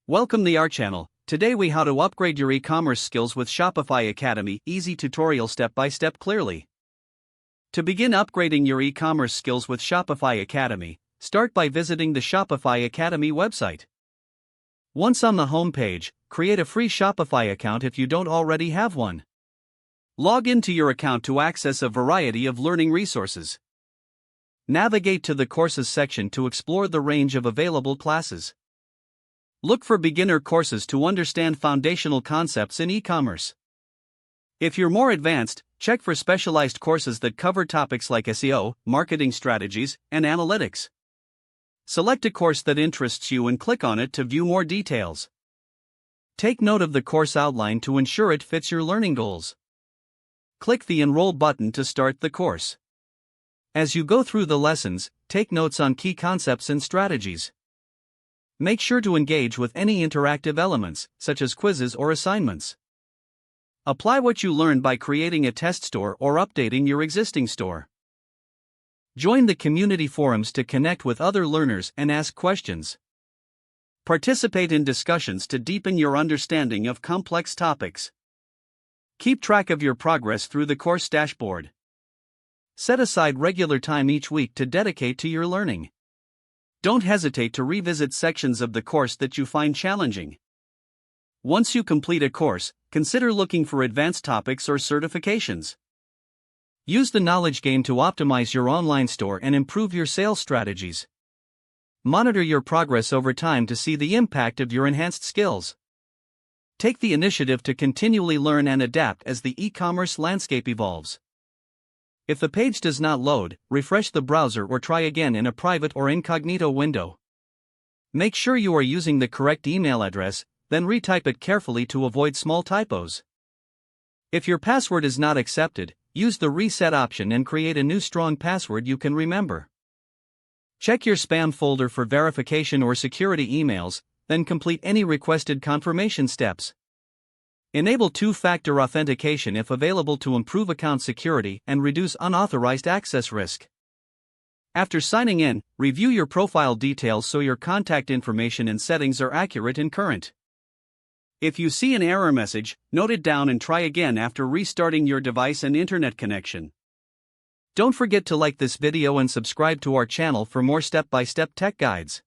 Welcome to our channel. Today we how to upgrade your e-commerce skills with Shopify Academy, easy tutorial step by step clearly. To begin upgrading your e-commerce skills with Shopify Academy, start by visiting the Shopify Academy website. Once on the home page, create a free Shopify account if you don't already have one. Log into your account to access a variety of learning resources. Navigate to the Courses section to explore the range of available classes. Look for beginner courses to understand foundational concepts in e-commerce. If you're more advanced, check for specialized courses that cover topics like SEO, marketing strategies, and analytics. Select a course that interests you and click on it to view more details. Take note of the course outline to ensure it fits your learning goals. Click the Enroll button to start the course. As you go through the lessons, take notes on key concepts and strategies. Make sure to engage with any interactive elements, such as quizzes or assignments. Apply what you learned by creating a test store or updating your existing store. Join the community forums to connect with other learners and ask questions. Participate in discussions to deepen your understanding of complex topics. Keep track of your progress through the course dashboard. Set aside regular time each week to dedicate to your learning. Don't hesitate to revisit sections of the course that you find challenging. Once you complete a course, consider looking for advanced topics or certifications. Use the knowledge game to optimize your online store and improve your sales strategies. Monitor your progress over time to see the impact of your enhanced skills. Take the initiative to continually learn and adapt as the e-commerce landscape evolves. If the page does not load, refresh the browser or try again in a private or incognito window. Make sure you are using the correct email address, then retype it carefully to avoid small typos. If your password is not accepted, use the reset option and create a new strong password you can remember. Check your spam folder for verification or security emails, then complete any requested confirmation steps. Enable two-factor authentication if available to improve account security and reduce unauthorized access risk. After signing in, review your profile details so your contact information and settings are accurate and current. If you see an error message, note it down and try again after restarting your device and internet connection. Don't forget to like this video and subscribe to our channel for more step-by-step tech guides.